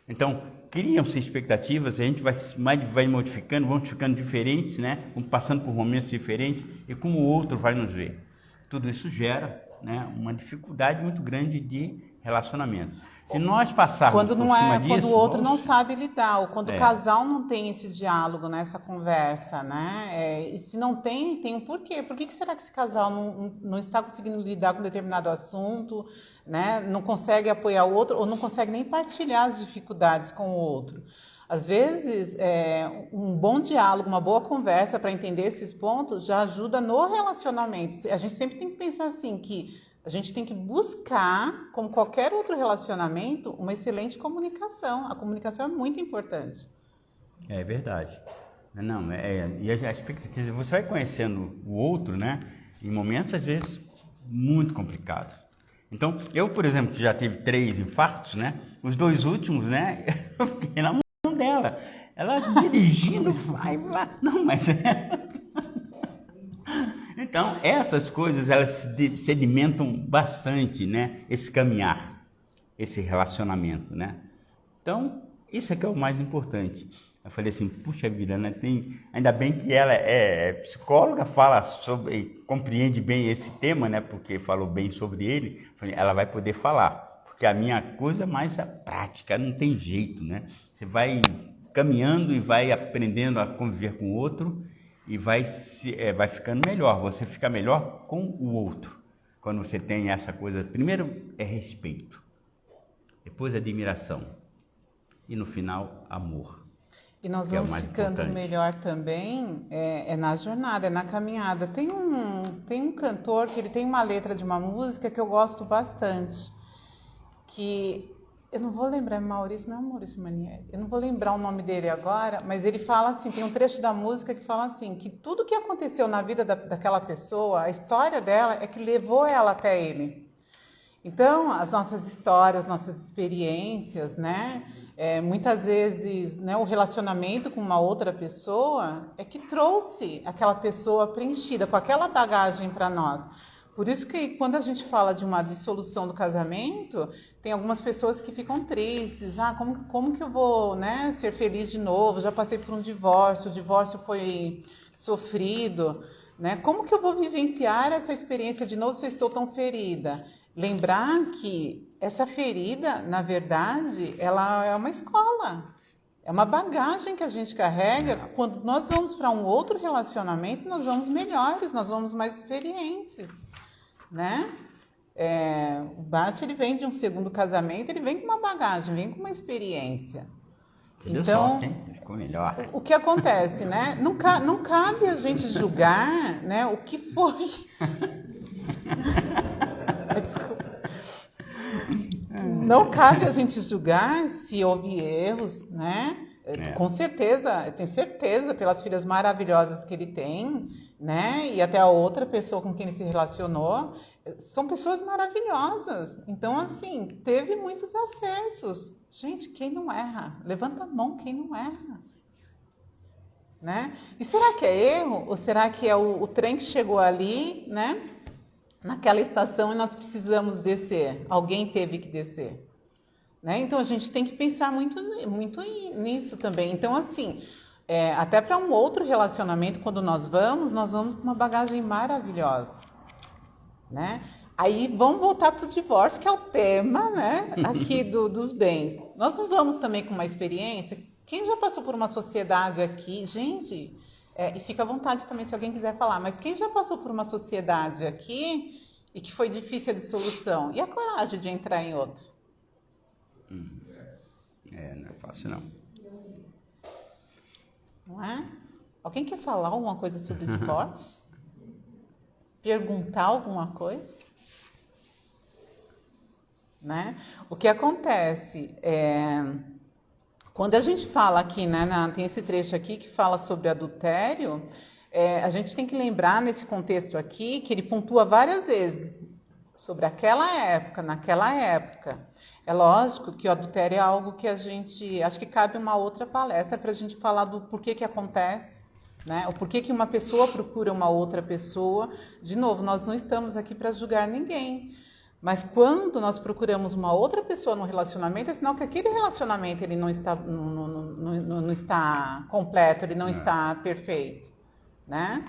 S2: Então, criam-se expectativas, a gente vai modificando, vamos ficando diferentes, né, vamos passando por momentos diferentes, e como o outro vai nos ver. Tudo isso gera, né, uma dificuldade muito grande de relacionamento. Se nós passarmos
S3: quando
S2: por cima disso...
S3: Quando o outro não sabe lidar, ou quando o casal não tem esse diálogo, né, essa conversa, né? E se não tem um porquê. Por que será que esse casal não está conseguindo lidar com determinado assunto, né? Não consegue apoiar o outro, ou não consegue nem partilhar as dificuldades com o outro? Às vezes, um bom diálogo, uma boa conversa para entender esses pontos já ajuda no relacionamento. A gente sempre tem que pensar assim, que a gente tem que buscar, como qualquer outro relacionamento, uma excelente comunicação. A comunicação é muito importante.
S2: É verdade. E a expectativa, você vai conhecendo o outro, né, em momentos, às vezes, muito complicados. Então, eu, por exemplo, que já tive 3 infartos, né, os 2 últimos, né, eu fiquei na mão dela. Ela dirigindo, vai. Não, mas... Então, essas coisas, elas sedimentam bastante, né? Esse caminhar, esse relacionamento, né? Então, isso é que é o mais importante. Eu falei assim, puxa vida, né? Ainda bem que ela é psicóloga, compreende bem esse tema, né? Porque falou bem sobre ele, ela vai poder falar. Porque a minha coisa mais é prática, não tem jeito, né? Você vai caminhando e vai aprendendo a conviver com o outro, e vai ficando melhor, você fica melhor com o outro. Quando você tem essa coisa, primeiro é respeito, depois admiração, e no final, amor.
S3: E nós vamos ficando melhor também na jornada, na caminhada. Tem um cantor que ele tem uma letra de uma música que eu gosto bastante, que... Eu não vou lembrar, Maurício Manieri. Eu não vou lembrar o nome dele agora, mas ele fala assim, tem um trecho da música que fala assim, que tudo que aconteceu na vida daquela pessoa, a história dela é que levou ela até ele. Então, as nossas histórias, nossas experiências, né? Muitas vezes, né, o relacionamento com uma outra pessoa é que trouxe aquela pessoa preenchida com aquela bagagem para nós. Por isso que quando a gente fala de uma dissolução do casamento, tem algumas pessoas que ficam tristes. Como que eu vou, né, ser feliz de novo? Já passei por um divórcio, o divórcio foi sofrido, né? Como que eu vou vivenciar essa experiência de novo se eu estou tão ferida? Lembrar que essa ferida, na verdade, ela é uma escola. É uma bagagem que a gente carrega. Quando nós vamos para um outro relacionamento, nós vamos melhores, nós vamos mais experientes, né? O Bart, ele vem de um segundo casamento, ele vem com uma bagagem, vem com uma experiência. Então,
S2: ficou melhor.
S3: O que acontece, né? Não cabe a gente julgar, né, o que foi. Desculpa. Não cabe a gente julgar se houve erros, né? Com certeza, eu tenho certeza pelas filhas maravilhosas que ele tem, né? E até a outra pessoa com quem ele se relacionou, são pessoas maravilhosas. Então, assim, teve muitos acertos. Gente, quem não erra? Levanta a mão quem não erra. Né? E será que é erro? Ou será que é o trem que chegou ali, né? Naquela estação e nós precisamos descer? Alguém teve que descer. Né? Então, a gente tem que pensar muito nisso também. Então, assim, até para um outro relacionamento, quando nós vamos com uma bagagem maravilhosa. Né? Aí, vamos voltar para o divórcio, que é o tema, né? Aqui dos bens. Nós não vamos também com uma experiência. Quem já passou por uma sociedade aqui, gente, e fica à vontade também se alguém quiser falar, mas quem já passou por uma sociedade aqui e que foi difícil a dissolução? E a coragem de entrar em outra?
S2: Não é fácil não.
S3: Não é? Alguém quer falar alguma coisa sobre o divórcio? Perguntar alguma coisa? Né? O que acontece quando a gente fala aqui, né, tem esse trecho aqui que fala sobre adultério, a gente tem que lembrar nesse contexto aqui que ele pontua várias vezes sobre aquela época, naquela época. É lógico que o adultério é algo que a gente, acho que cabe uma outra palestra para a gente falar do porquê que acontece, né? O porquê que uma pessoa procura uma outra pessoa. De novo, nós não estamos aqui para julgar ninguém. Mas quando nós procuramos uma outra pessoa no relacionamento, é sinal que aquele relacionamento ele não está completo, ele não está perfeito, né?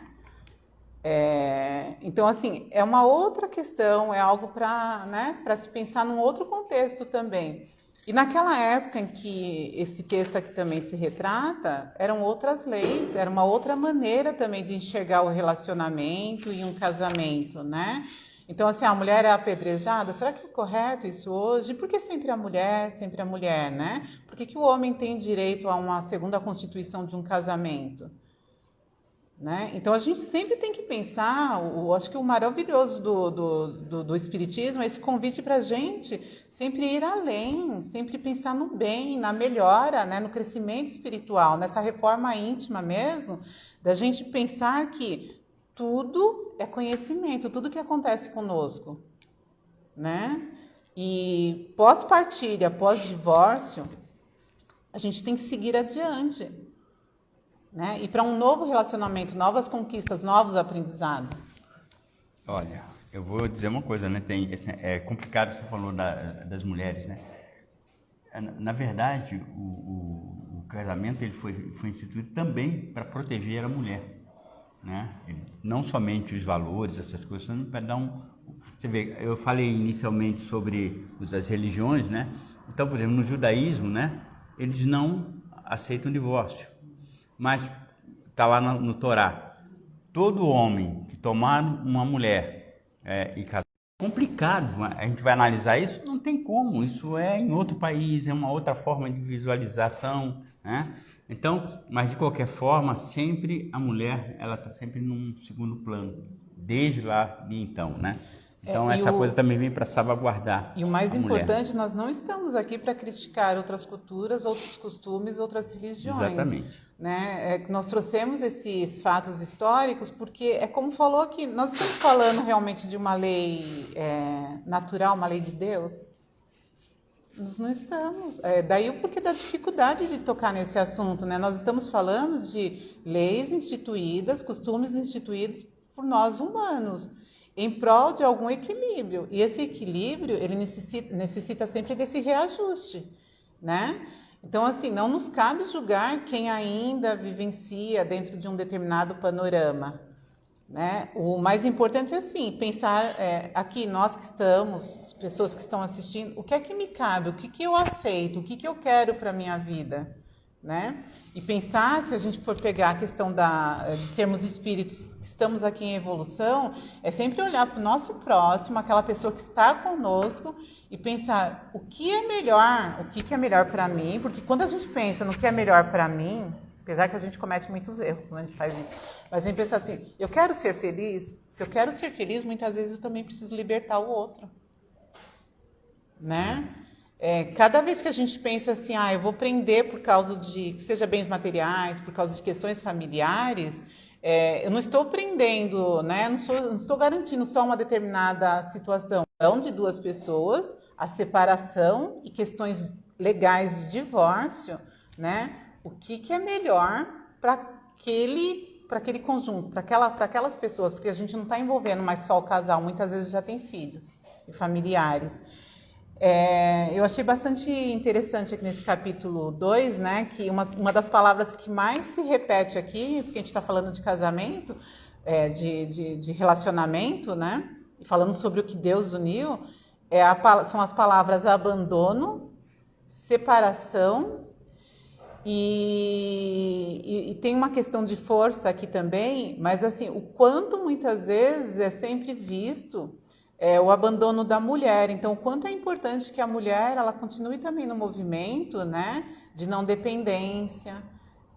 S3: Então, assim, é uma outra questão, é algo para, né, para se pensar num outro contexto também. E naquela época em que esse texto aqui também se retrata, eram outras leis, era uma outra maneira também de enxergar o relacionamento e um casamento, né? Então, assim, a mulher é apedrejada, será que é correto isso hoje? Por que sempre a mulher, né? Por que o homem tem direito a uma segunda constituição de um casamento? Né? Então, a gente sempre tem que pensar, acho que o maravilhoso do Espiritismo é esse convite para a gente sempre ir além, sempre pensar no bem, na melhora, né? No crescimento espiritual, nessa reforma íntima mesmo, da gente pensar que tudo é conhecimento, tudo que acontece conosco, né? E pós-partilha, pós-divórcio, a gente tem que seguir adiante, né? E para um novo relacionamento, novas conquistas, novos aprendizados.
S2: Olha, eu vou dizer uma coisa, né? É complicado, você falou das mulheres, né? Na verdade, o casamento ele foi instituído também para proteger a mulher. Né? Não somente os valores, essas coisas, mas para dar Você vê, eu falei inicialmente sobre as religiões, né? Então, por exemplo, no judaísmo, né? Eles não aceitam divórcio, mas está lá no Torá. Todo homem que tomar uma mulher e casar, é complicado. A gente vai analisar isso, não tem como. Isso é em outro país, é uma outra forma de visualização, né? Então, mas de qualquer forma, sempre a mulher, ela está sempre num segundo plano, desde lá de então, né? Então, essa coisa também vem para salvaguardar.
S3: E o mais importante, nós não estamos aqui para criticar outras culturas, outros costumes, outras religiões.
S2: Exatamente.
S3: Né? Nós trouxemos esses fatos históricos porque, como falou aqui, nós estamos falando realmente de uma lei natural, uma lei de Deus. Nós não estamos. Daí o porquê da dificuldade de tocar nesse assunto, né? Nós estamos falando de leis instituídas, costumes instituídos por nós humanos, em prol de algum equilíbrio. E esse equilíbrio, ele necessita sempre desse reajuste, né? Então, assim, não nos cabe julgar quem ainda vivencia dentro de um determinado panorama, né? O mais importante é, assim, pensar aqui, nós que estamos, pessoas que estão assistindo, o que é que me cabe, o que que eu aceito, o que que eu quero para a minha vida, né? E pensar, se a gente for pegar a questão de sermos espíritos que estamos aqui em evolução, é sempre olhar para o nosso próximo, aquela pessoa que está conosco, e pensar o que é melhor para mim, porque quando a gente pensa no que é melhor para mim, apesar que a gente comete muitos erros quando a gente faz isso, mas a gente pensa assim, eu quero ser feliz, se eu quero ser feliz, muitas vezes eu também preciso libertar o outro, né? Cada vez que a gente pensa assim, eu vou prender por causa de, que seja bens materiais, por causa de questões familiares, eu não estou prendendo, né? Não estou garantindo só uma determinada situação de duas pessoas, a separação e questões legais de divórcio, né? O que é melhor para aquele conjunto, para aquelas pessoas, porque a gente não está envolvendo mais só o casal, muitas vezes já tem filhos e familiares. Eu achei bastante interessante aqui nesse capítulo 2, né, que uma das palavras que mais se repete aqui, porque a gente está falando de casamento, de relacionamento, né, e falando sobre o que Deus uniu, são as palavras abandono, separação e tem uma questão de força aqui também, mas assim, o quanto muitas vezes é sempre visto o abandono da mulher. Então, o quanto é importante que a mulher ela continue também no movimento, né, de não dependência,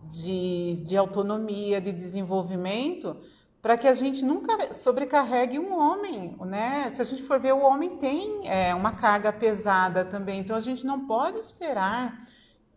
S3: de autonomia, de desenvolvimento, para que a gente nunca sobrecarregue um homem, né? Se a gente for ver, o homem tem uma carga pesada também. Então, a gente não pode esperar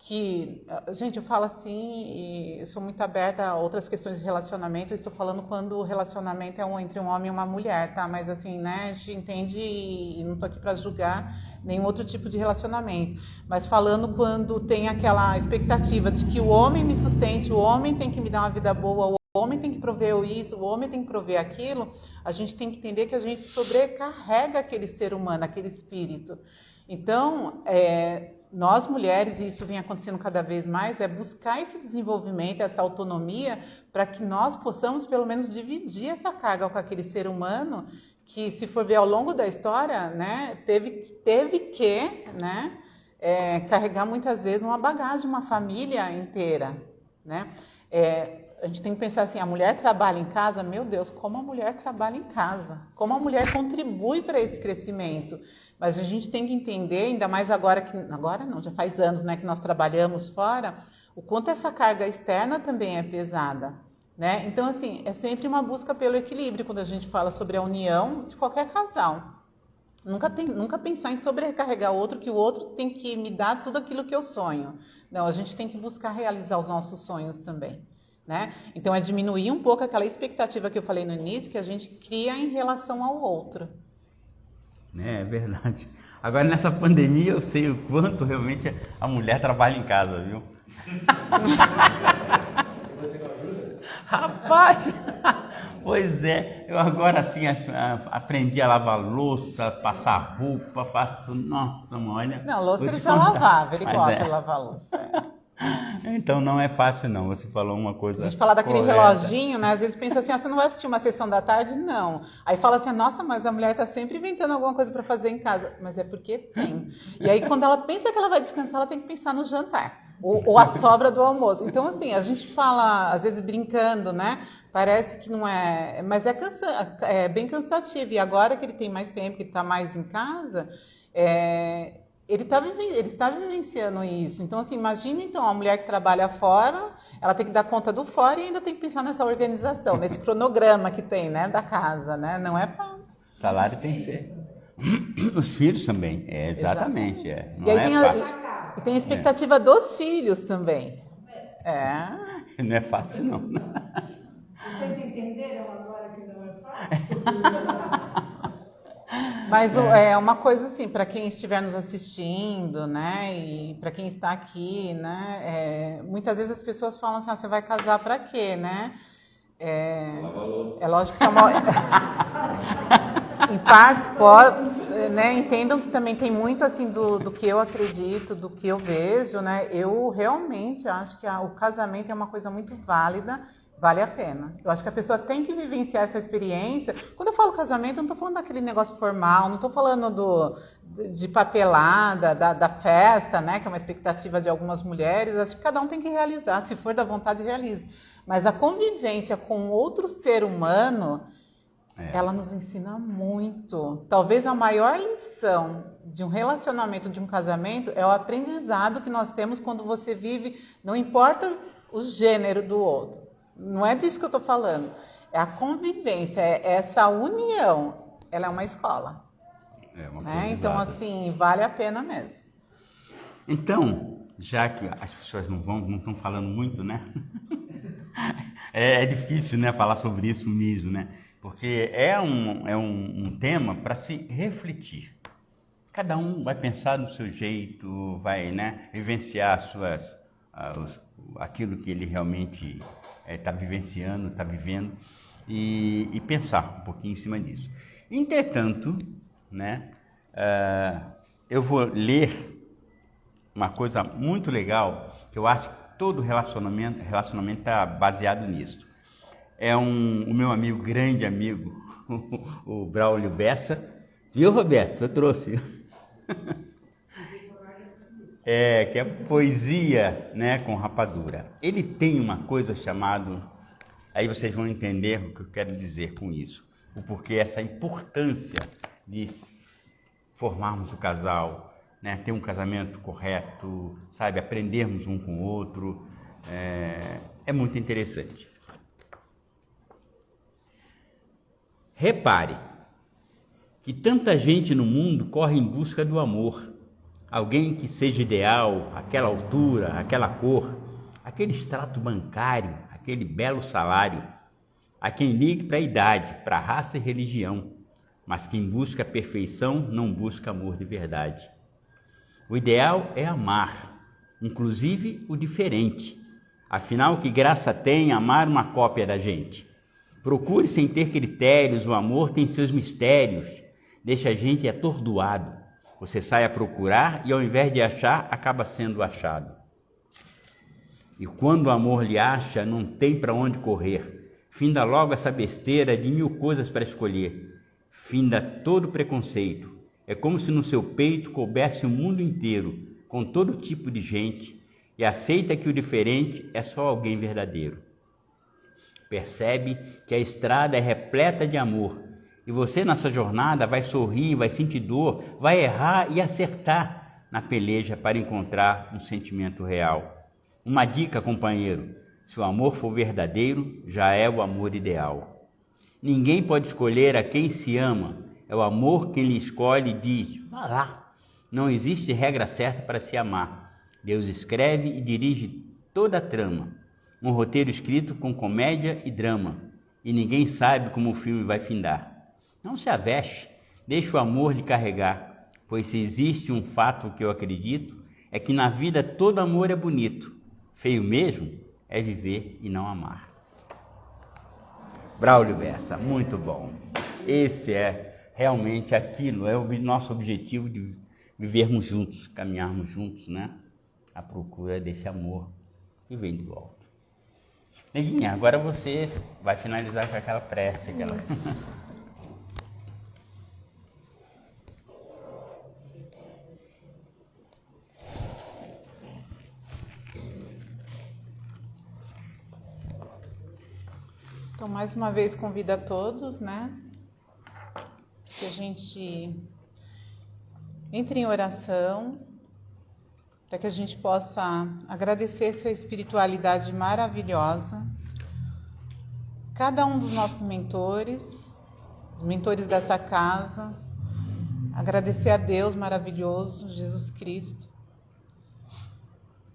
S3: que... Gente, eu falo assim, e eu sou muito aberta a outras questões de relacionamento, eu estou falando quando o relacionamento é entre um homem e uma mulher, tá? Mas assim, né, a gente entende e não estou aqui para julgar nenhum outro tipo de relacionamento. Mas falando quando tem aquela expectativa de que o homem me sustente, o homem tem que me dar uma vida boa, o homem tem que prover isso, o homem tem que prover aquilo, a gente tem que entender que a gente sobrecarrega aquele ser humano, aquele espírito. Então, nós mulheres, e isso vem acontecendo cada vez mais, buscar esse desenvolvimento, essa autonomia, para que nós possamos pelo menos dividir essa carga com aquele ser humano que, se for ver ao longo da história, né, teve que né, carregar muitas vezes uma bagagem, uma família inteira, né? A gente tem que pensar assim, a mulher trabalha em casa, meu Deus, como a mulher trabalha em casa, como a mulher contribui para esse crescimento. Mas a gente tem que entender, ainda mais agora não, já faz anos, né, que nós trabalhamos fora, o quanto essa carga externa também é pesada, né? Então, assim, é sempre uma busca pelo equilíbrio quando a gente fala sobre a união de qualquer casal. Nunca pensar em sobrecarregar o outro, que o outro tem que me dar tudo aquilo que eu sonho. Não, a gente tem que buscar realizar os nossos sonhos também, né? Então, é diminuir um pouco aquela expectativa que eu falei no início, que a gente cria em relação ao outro.
S2: É verdade. Agora, nessa pandemia, eu sei o quanto realmente a mulher trabalha em casa, viu?
S1: Você não ajuda?
S2: Rapaz, pois é, eu agora assim aprendi a lavar louça, passar roupa, nossa, olha.
S3: Não, louça ele já lavava, ele gosta de lavar louça.
S2: Então não é fácil não, você falou uma coisa.
S3: A gente fala daquele
S2: correta.
S3: reloginho, né? Às vezes pensa assim, você não vai assistir uma sessão da tarde? Não. Aí fala assim, nossa, mas a mulher está sempre inventando alguma coisa para fazer em casa. Mas é porque tem. E aí quando ela pensa que ela vai descansar, ela tem que pensar no jantar. Ou a sobra do almoço. Então assim, a gente fala, às vezes brincando, né? Parece que não é... Mas é bem cansativo. E agora que ele tem mais tempo, que ele está mais em casa... Ele está vivenciando isso. Então, assim, imagina então a mulher que trabalha fora, ela tem que dar conta do fora e ainda tem que pensar nessa organização, nesse cronograma que tem, né, da casa, né? Não é fácil.
S2: Salário tem que ser. Os filhos também, exatamente. Não
S3: e aí
S2: é fácil.
S3: Tem a expectativa dos filhos também.
S2: Não é fácil, não.
S4: Vocês entenderam agora que não é fácil?
S3: Mas é uma coisa assim, para quem estiver nos assistindo, né, e para quem está aqui, né, muitas vezes as pessoas falam assim, você vai casar para quê, né? É lógico que é uma... em partes, né, entendam que também tem muito assim do que eu acredito, do que eu vejo, né? Eu realmente acho que o casamento é uma coisa muito válida. Vale a pena. Eu acho que a pessoa tem que vivenciar essa experiência. Quando eu falo casamento, eu não estou falando daquele negócio formal, não estou falando de papelada, da festa, né, que é uma expectativa de algumas mulheres. Acho que cada um tem que realizar, se for da vontade, realize. Mas a convivência com outro ser humano, ela nos ensina muito. Talvez a maior lição de um relacionamento, de um casamento, é o aprendizado que nós temos quando você vive, não importa o gênero do outro. Não é disso que eu estou falando. É a convivência, essa união. Ela é uma escola.
S2: É uma
S3: né? Então, assim, vale a pena mesmo.
S2: Então, já que as pessoas não estão falando muito, né? É difícil, né, falar sobre isso mesmo, né? Porque é um tema para se refletir. Cada um vai pensar do seu jeito, vai, né, vivenciar aquilo que ele realmente está vivenciando, está vivendo, e pensar um pouquinho em cima disso. Entretanto, né, eu vou ler uma coisa muito legal, que eu acho que todo relacionamento está baseado nisso. É o meu amigo, grande amigo, o Braulio Bessa. Viu, Roberto? Eu trouxe. Que é poesia, né, com rapadura. Ele tem uma coisa chamada... Aí vocês vão entender o que eu quero dizer com isso. O porquê, essa importância de formarmos o casal, né, ter um casamento correto, sabe, aprendermos um com o outro, é muito interessante. Repare que tanta gente no mundo corre em busca do amor, alguém que seja ideal, aquela altura, aquela cor, aquele extrato bancário, aquele belo salário, a quem ligue para a idade, para a raça e religião, mas quem busca a perfeição não busca amor de verdade. O ideal é amar, inclusive o diferente. Afinal, que graça tem amar uma cópia da gente? Procure sem ter critérios, o amor tem seus mistérios, deixa a gente atordoado. Você sai a procurar e ao invés de achar, acaba sendo achado. E quando o amor lhe acha, não tem para onde correr. Finda logo essa besteira de 1000 coisas para escolher. Finda todo preconceito. É como se no seu peito coubesse o mundo inteiro, com todo tipo de gente, e aceita que o diferente é só alguém verdadeiro. Percebe que a estrada é repleta de amor, e você nessa jornada vai sorrir, vai sentir dor, vai errar e acertar na peleja para encontrar um sentimento real. Uma dica, companheiro: se o amor for verdadeiro, já é o amor ideal. Ninguém pode escolher a quem se ama. É o amor quem lhe escolhe e diz: vá lá. Não existe regra certa para se amar. Deus escreve e dirige toda a trama. Um roteiro escrito com comédia e drama. E ninguém sabe como o filme vai findar. Não se aveste, deixe o amor lhe carregar. Pois se existe um fato que eu acredito, é que na vida todo amor é bonito. Feio mesmo é viver e não amar. Braulio Bessa, muito bom. Esse é realmente aquilo, é o nosso objetivo de vivermos juntos, caminharmos juntos, né? À procura desse amor que vem de volta. Neguinha, agora você vai finalizar com aquela prece.
S3: Então, mais uma vez, convido a todos, né, que a gente entre em oração, para que a gente possa agradecer essa espiritualidade maravilhosa. Cada um dos nossos mentores, os mentores dessa casa, agradecer a Deus maravilhoso, Jesus Cristo,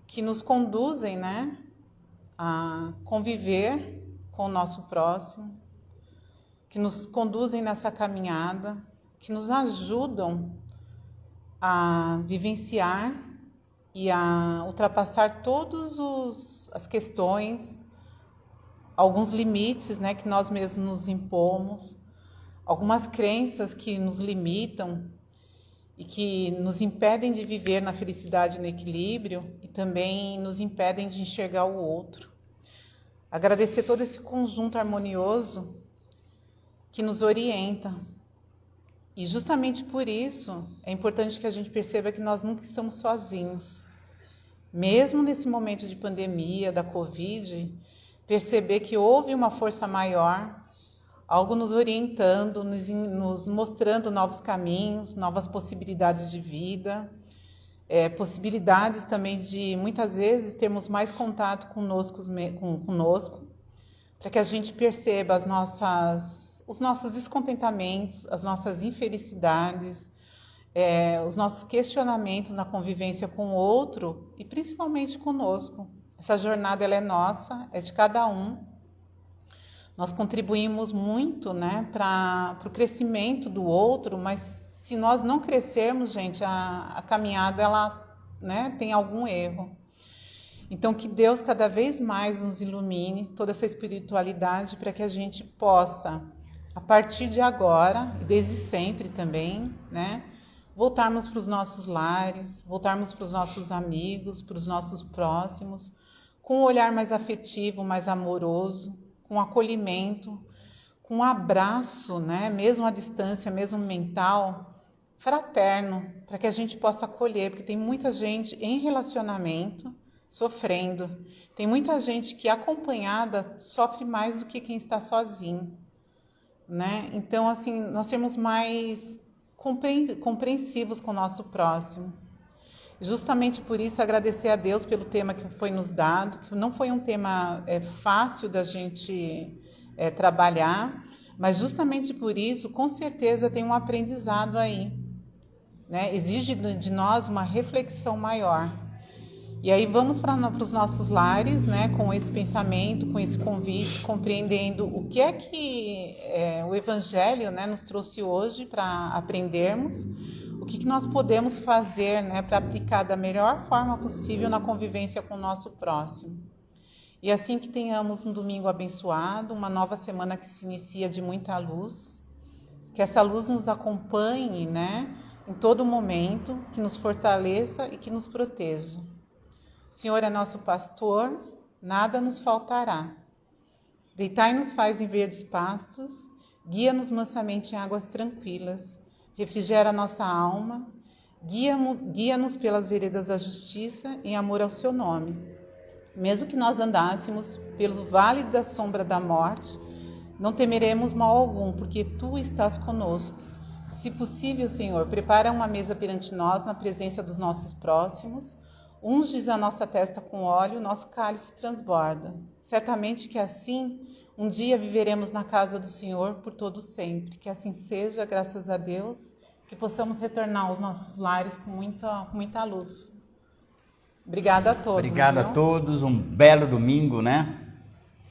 S3: que nos conduzem, né, a conviver com o nosso próximo, que nos conduzem nessa caminhada, que nos ajudam a vivenciar e a ultrapassar todas as questões, alguns limites, né, que nós mesmos nos impomos, algumas crenças que nos limitam e que nos impedem de viver na felicidade e no equilíbrio e também nos impedem de enxergar o outro. Agradecer todo esse conjunto harmonioso que nos orienta. E justamente por isso é importante que a gente perceba que nós nunca estamos sozinhos. Mesmo nesse momento de pandemia, da Covid, perceber que houve uma força maior, algo nos orientando, nos mostrando novos caminhos, novas possibilidades de vida, possibilidades também de, muitas vezes, termos mais contato conosco, para que a gente perceba os nossos descontentamentos, as nossas infelicidades, os nossos questionamentos na convivência com o outro e principalmente conosco. Essa jornada ela é nossa, é de cada um. Nós contribuímos muito, né, para o crescimento do outro, mas se nós não crescermos, gente, a caminhada ela, né, tem algum erro. Então, que Deus cada vez mais nos ilumine toda essa espiritualidade para que a gente possa, a partir de agora, e desde sempre também, né, voltarmos para os nossos lares, voltarmos para os nossos amigos, para os nossos próximos, com um olhar mais afetivo, mais amoroso, com acolhimento, com um abraço, né, mesmo à distância, mesmo mental, fraterno, para que a gente possa acolher, porque tem muita gente em relacionamento sofrendo. Tem muita gente que acompanhada sofre mais do que quem está sozinho, né? Então, assim, nós temos mais compreensivos com o nosso próximo. Justamente por isso, agradecer a Deus pelo tema que foi nos dado, que não foi um tema fácil da gente trabalhar, mas justamente por isso, com certeza, tem um aprendizado aí, né? Exige de nós uma reflexão maior. E aí vamos para os nossos lares, né, com esse pensamento, com esse convite, compreendendo o que é que o Evangelho, né, nos trouxe hoje para aprendermos, o que nós podemos fazer, né, para aplicar da melhor forma possível na convivência com o nosso próximo. E assim que tenhamos um domingo abençoado, uma nova semana que se inicia de muita luz, que essa luz nos acompanhe, né, em todo momento, que nos fortaleça e que nos proteja. O Senhor é nosso pastor, nada nos faltará. Deitai-nos faz em verdes pastos, guia-nos mansamente em águas tranquilas, refrigera nossa alma, guia-nos pelas veredas da justiça em amor ao seu nome. Mesmo que nós andássemos pelo vale da sombra da morte, não temeremos mal algum, porque tu estás conosco. Se possível, Senhor, prepara uma mesa perante nós na presença dos nossos próximos. Unges a nossa testa com óleo, nosso cálice transborda. Certamente que assim, um dia viveremos na casa do Senhor por todo sempre. Que assim seja, graças a Deus, que possamos retornar aos nossos lares com muita luz. Obrigada a todos.
S2: Obrigado a todos, um belo domingo, né?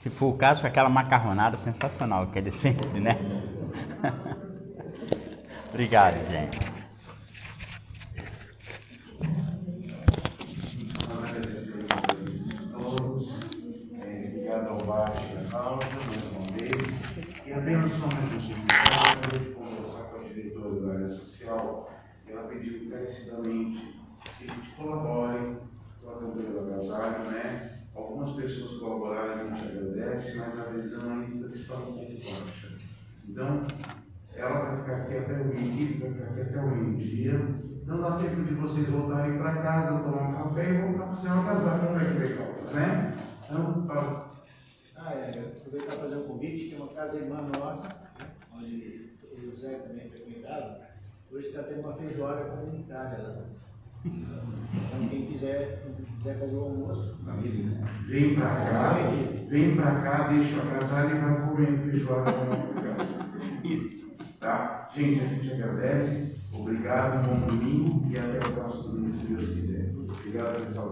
S2: Se for o caso, aquela macarronada sensacional, que é de sempre, né? Obrigado, gente.
S1: Obrigado ao Baixo e à Cláudia, mais uma vez. E apenas uma notificação, eu vou conversar com a diretora da área social, e ela pediu encarecidamente que a gente colabore com a campanha do agasalho, né? Algumas pessoas colaboraram, a gente agradece, mas a adesão ainda está um pouco baixa. Então, ela vai ficar aqui até o meio-dia, vai ficar aqui até o meio-dia. Não dá tempo de vocês voltarem para casa, tomar um café e voltar para o seu agasalho, não é que legal, né? Então,
S5: aproveitar para fazer um convite, tem uma casa irmã nossa, onde o José também foi convidado. Hoje está tendo uma feijoada comunitária lá. Então, quem quiser fazer o almoço,
S1: vem para cá, deixa a casar e vai comer feijoada comunitária.
S2: Isso.
S1: Tá? Gente, a gente agradece, obrigado, bom domingo e até o próximo domingo, se Deus quiser. Obrigado, pessoal.